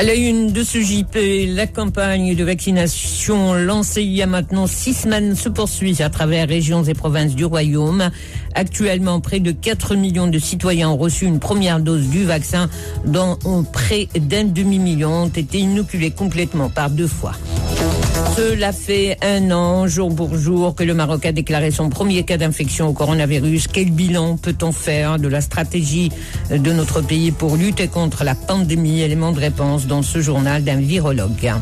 À la une de ce JP, la campagne de vaccination lancée il y a maintenant 6 semaines se poursuit à travers régions et provinces du Royaume. Actuellement, près de 4 millions de citoyens ont reçu une première dose du vaccin, dont près d'un demi-million ont été inoculés complètement par 2 fois. Cela fait 1 an, jour pour jour, que le Maroc a déclaré son premier cas d'infection au coronavirus. Quel bilan peut-on faire de la stratégie de notre pays pour lutter contre la pandémie? Élément de réponse dans ce journal d'un virologue.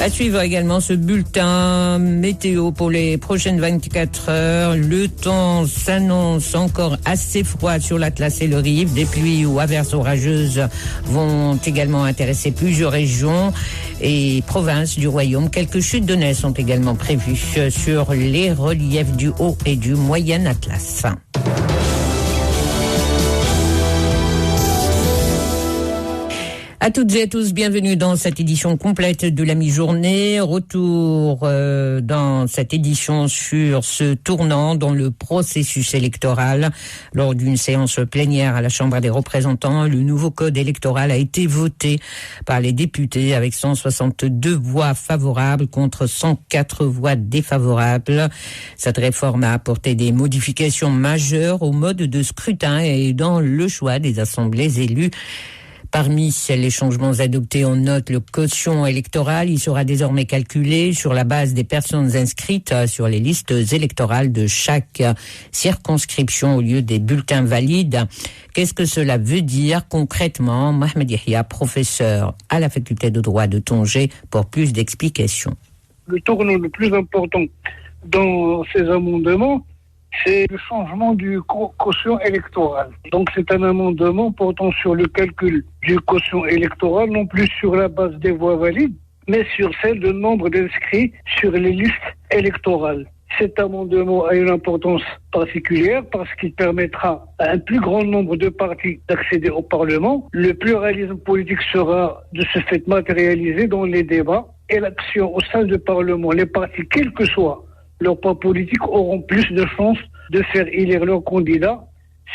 À suivre également ce bulletin météo pour les prochaines 24 heures. Le temps s'annonce encore assez froid sur l'Atlas et le Rif. Des pluies ou averses orageuses vont également intéresser plusieurs régions et provinces du Royaume. Quelques chutes de neige sont également prévues sur les reliefs du Haut et du Moyen Atlas. À toutes et à tous, bienvenue dans cette édition complète de la mi-journée. Retour dans cette édition sur ce tournant dans le processus électoral. Lors d'une séance plénière à la Chambre des représentants, le nouveau code électoral a été voté par les députés avec 162 voix favorables contre 104 voix défavorables. Cette réforme a apporté des modifications majeures au mode de scrutin et dans le choix des assemblées élues. Parmi les changements adoptés, on note le quotient électoral. Il sera désormais calculé sur la base des personnes inscrites sur les listes électorales de chaque circonscription au lieu des bulletins valides. Qu'est-ce que cela veut dire concrètement? Mohamed Yahia, professeur à la faculté de droit de Tanger, pour plus d'explications. Le tournant le plus important dans ces amendements, c'est le changement du quotient électoral. Donc c'est un amendement portant sur le calcul du quotient électoral, non plus sur la base des voix valides, mais sur celle du nombre d'inscrits sur les listes électorales. Cet amendement a une importance particulière parce qu'il permettra à un plus grand nombre de partis d'accéder au Parlement. Le pluralisme politique sera de ce fait matérialisé dans les débats et l'action au sein du Parlement. Les partis, quel que soit leur poids politique, auront plus de chances de faire élire leurs candidats,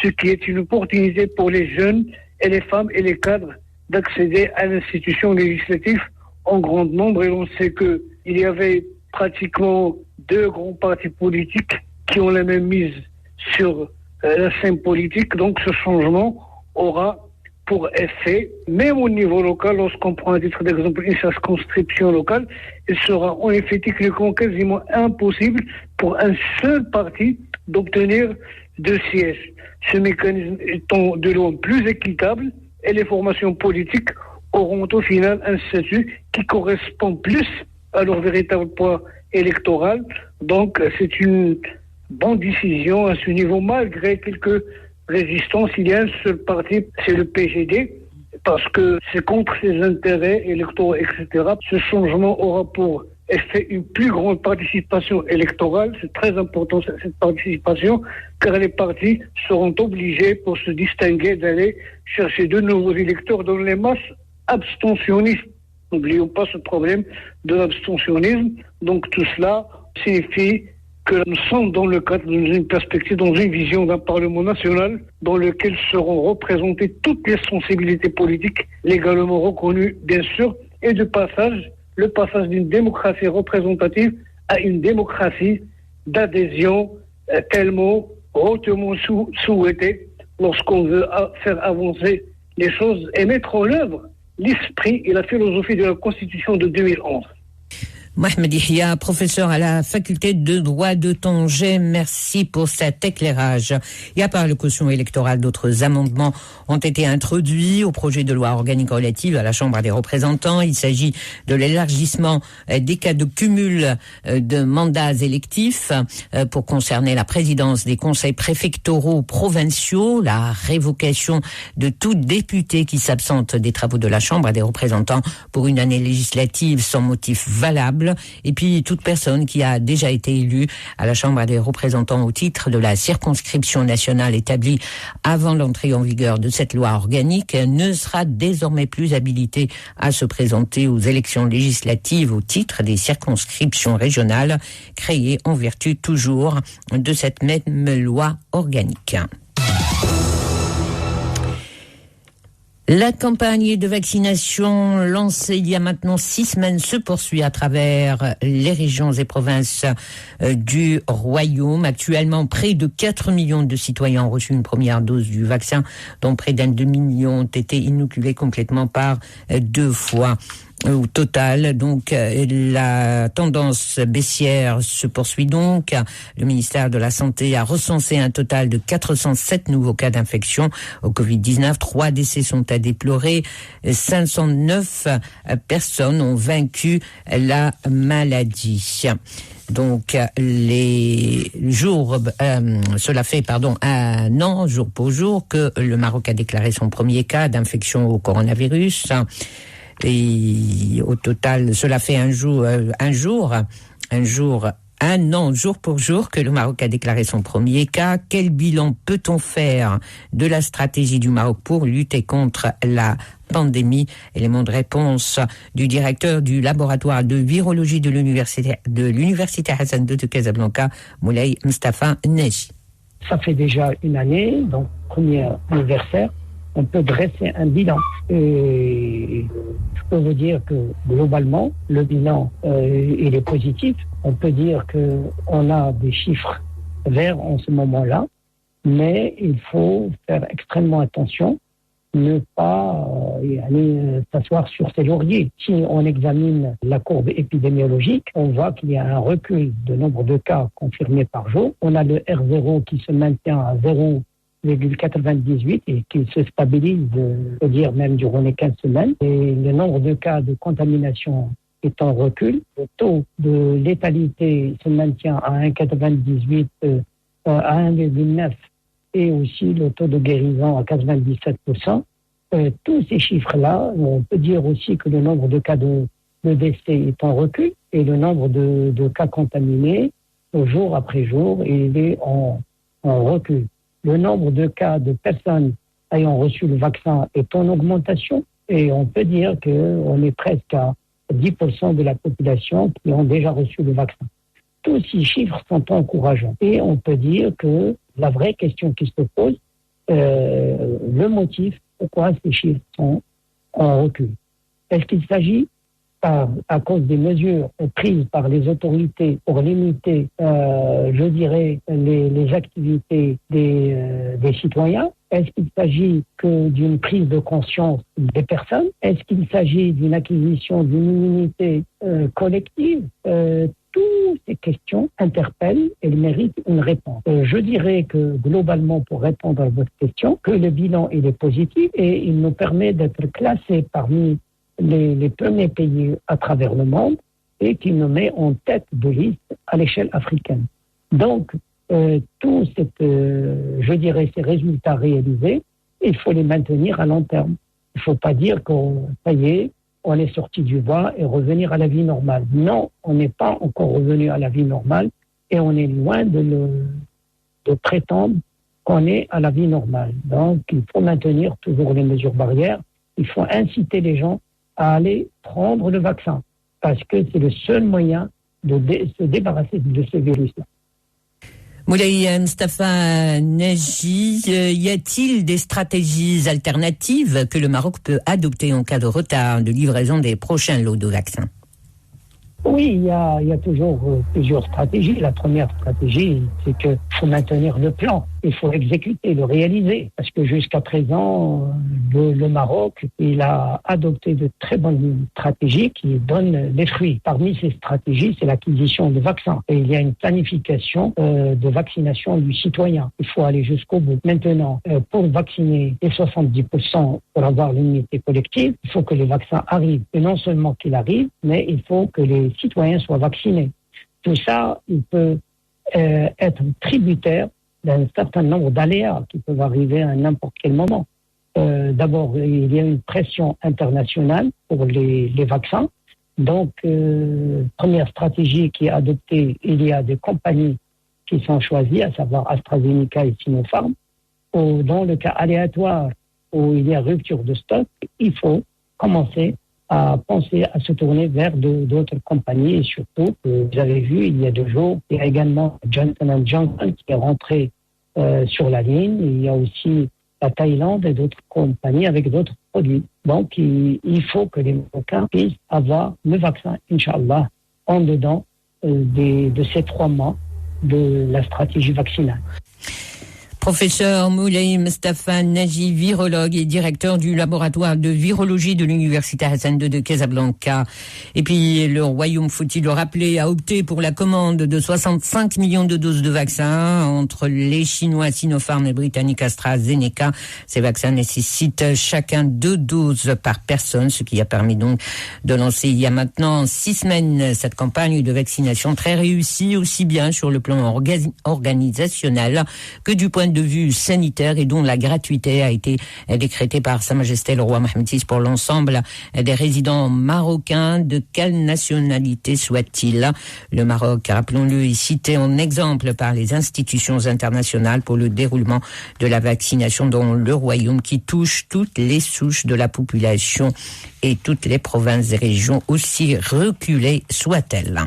ce qui est une opportunité pour les jeunes et les femmes et les cadres d'accéder à l'institution législative en grand nombre. Et on sait qu'il y avait pratiquement 2 grands partis politiques qui ont la même mise sur la scène politique. Donc ce changement aura pour effet, même au niveau local, lorsqu'on prend à titre d'exemple une circonscription locale, il sera en effet techniquement quasiment impossible pour un seul parti d'obtenir 2 sièges. Ce mécanisme étant de loin plus équitable et les formations politiques auront au final un statut qui correspond plus à leur véritable poids électoral. Donc c'est une bonne décision à ce niveau, malgré quelques résistance. Il y a un seul parti, c'est le PGD, parce que c'est contre ses intérêts électoraux, etc. Ce changement aura pour effet une plus grande participation électorale. C'est très important cette participation, car les partis seront obligés, pour se distinguer, d'aller chercher de nouveaux électeurs dans les masses abstentionnistes. N'oublions pas ce problème de l'abstentionnisme. Donc tout cela signifie que nous sommes dans le cadre d'une perspective, dans une vision d'un Parlement national dans lequel seront représentées toutes les sensibilités politiques légalement reconnues, bien sûr, et le passage d'une démocratie représentative à une démocratie d'adhésion tellement hautement souhaitée lorsqu'on veut faire avancer les choses et mettre en œuvre l'esprit et la philosophie de la Constitution de 2011. Mohamed Yahia, professeur à la faculté de droit de Tanger, merci pour cet éclairage. Et à part le quotient électoral, d'autres amendements ont été introduits au projet de loi organique relative à la Chambre des représentants. Il s'agit de l'élargissement des cas de cumul de mandats électifs pour concerner la présidence des conseils préfectoraux provinciaux, la révocation de tout député qui s'absente des travaux de la Chambre des représentants pour une année législative sans motif valable. Et puis, toute personne qui a déjà été élue à la Chambre des représentants au titre de la circonscription nationale établie avant l'entrée en vigueur de cette loi organique ne sera désormais plus habilitée à se présenter aux élections législatives au titre des circonscriptions régionales créées en vertu toujours de cette même loi organique. La campagne de vaccination lancée il y a maintenant 6 semaines se poursuit à travers les régions et provinces du Royaume. Actuellement, près de 4 millions de citoyens ont reçu une première dose du vaccin, dont près d'un demi-million ont été inoculés complètement par 2 fois. Au total, donc, la tendance baissière se poursuit donc. Le ministère de la Santé a recensé un total de 407 nouveaux cas d'infection au Covid-19. 3 décès sont à déplorer. 509 personnes ont vaincu la maladie. Donc, les jours, cela fait, un an, jour pour jour, que le Maroc a déclaré son premier cas d'infection au coronavirus. Et au total, cela fait un an, jour pour jour, que le Maroc a déclaré son premier cas. Quel bilan peut-on faire de la stratégie du Maroc pour lutter contre la pandémie? Élément de réponse du directeur du laboratoire de virologie de l'université Hassan II de Casablanca, Moulay Mustafa Neji. Ça fait déjà une année, donc premier anniversaire. On peut dresser un bilan. Et je peux vous dire que globalement, le bilan il est positif. On peut dire qu'on a des chiffres verts en ce moment-là, mais il faut faire extrêmement attention, ne pas aller s'asseoir sur ses lauriers. Si on examine la courbe épidémiologique, on voit qu'il y a un recul de nombre de cas confirmés par jour. On a le R0 qui se maintient à 0,98 et qui se stabilise, je peux dire même durant les 15 semaines. Et le nombre de cas de contamination est en recul. Le taux de létalité se maintient à 1,98, à 1,9 et aussi le taux de guérison à 97%. Tous ces chiffres-là, on peut dire aussi que le nombre de cas de décès est en recul et le nombre de cas contaminés, jour après jour, il est en recul. Le nombre de cas de personnes ayant reçu le vaccin est en augmentation et on peut dire qu'on est presque à 10% de la population qui ont déjà reçu le vaccin. Tous ces chiffres sont encourageants et on peut dire que la vraie question qui se pose, le motif pourquoi ces chiffres sont en recul. Est-ce qu'il s'agit à cause des mesures prises par les autorités pour limiter, je dirais, les activités des citoyens? Est-ce qu'il s'agit que d'une prise de conscience des personnes? Est-ce qu'il s'agit d'une acquisition d'une immunité collective? Toutes ces questions interpellent et méritent une réponse. Je dirais que globalement, pour répondre à votre question, que le bilan il est positif et il nous permet d'être classés parmi les premiers pays à travers le monde et qui nous met en tête de liste à l'échelle africaine. Donc, tous je dirais, ces résultats réalisés, il faut les maintenir à long terme. Il ne faut pas dire ça y est, on est sorti du bois et revenir à la vie normale. Non, on n'est pas encore revenu à la vie normale et on est loin de prétendre qu'on est à la vie normale. Donc, il faut maintenir toujours les mesures barrières. Il faut inciter les gens à aller prendre le vaccin parce que c'est le seul moyen de se débarrasser de ce virus-là. Moulay Mustafa Neji, y a-t-il des stratégies alternatives que le Maroc peut adopter en cas de retard de livraison des prochains lots de vaccins? Oui, il y a toujours plusieurs stratégies. La première stratégie, c'est qu'il faut maintenir le plan. Il faut exécuter, le réaliser. Parce que jusqu'à présent, le Maroc, il a adopté de très bonnes stratégies qui donnent les fruits. Parmi ces stratégies, c'est l'acquisition de vaccins. Et il y a une planification de vaccination du citoyen. Il faut aller jusqu'au bout. Maintenant, pour vacciner les 70%, pour avoir l'immunité collective, il faut que les vaccins arrivent. Et non seulement qu'ils arrivent, mais il faut que les citoyens soient vaccinés. Tout ça, il peut être tributaire d'un certain nombre d'aléas qui peuvent arriver à n'importe quel moment. D'abord, il y a une pression internationale pour les vaccins. Donc, première stratégie qui est adoptée, il y a des compagnies qui sont choisies, à savoir AstraZeneca et Sinopharm. Dans le cas aléatoire où il y a rupture de stock, il faut commencer à penser à se tourner vers d'autres compagnies et surtout, vous avez vu, il y a 2 jours, il y a également Johnson & Johnson qui est rentré sur la ligne. Il y a aussi la Thaïlande et d'autres compagnies avec d'autres produits. Donc, il faut que les Marocains puissent avoir le vaccin, Inch'Allah, en dedans de ces 3 mois de la stratégie vaccinale. Professeur Moulay Mustafa Naji, virologue et directeur du laboratoire de virologie de l'Université Hassan II de Casablanca. Et puis, le Royaume, faut-il le rappeler, a opté pour la commande de 65 millions de doses de vaccins entre les Chinois Sinopharm et Britanniques AstraZeneca. Ces vaccins nécessitent chacun 2 doses par personne, ce qui a permis donc de lancer il y a maintenant 6 semaines cette campagne de vaccination très réussie, aussi bien sur le plan organisationnel que du point de vue sanitaire, et dont la gratuité a été décrétée par Sa Majesté le roi Mohammed VI pour l'ensemble des résidents marocains, de quelle nationalité soit-il. Le Maroc, rappelons-le, est cité en exemple par les institutions internationales pour le déroulement de la vaccination dans le royaume, qui touche toutes les souches de la population et toutes les provinces et régions, aussi reculées soient-elles.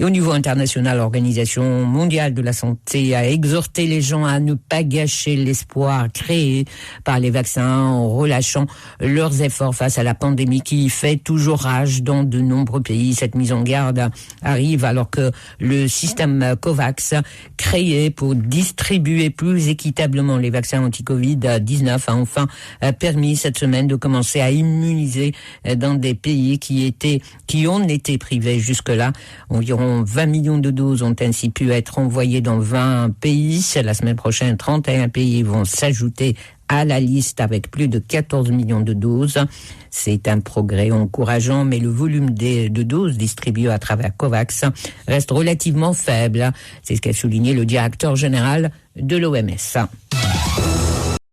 Et au niveau international, l'Organisation mondiale de la santé a exhorté les gens à ne pas gâcher l'espoir créé par les vaccins en relâchant leurs efforts face à la pandémie qui fait toujours rage dans de nombreux pays. Cette mise en garde arrive alors que le système COVAX, créé pour distribuer plus équitablement les vaccins anti-Covid-19, a enfin permis cette semaine de commencer à immuniser dans des pays qui ont été privés jusque-là. Environ 20 millions de doses ont ainsi pu être envoyées dans 20 pays. La semaine prochaine, 31 pays vont s'ajouter à la liste avec plus de 14 millions de doses. C'est un progrès encourageant, mais le volume de doses distribuées à travers COVAX reste relativement faible. C'est ce qu'a souligné le directeur général de l'OMS.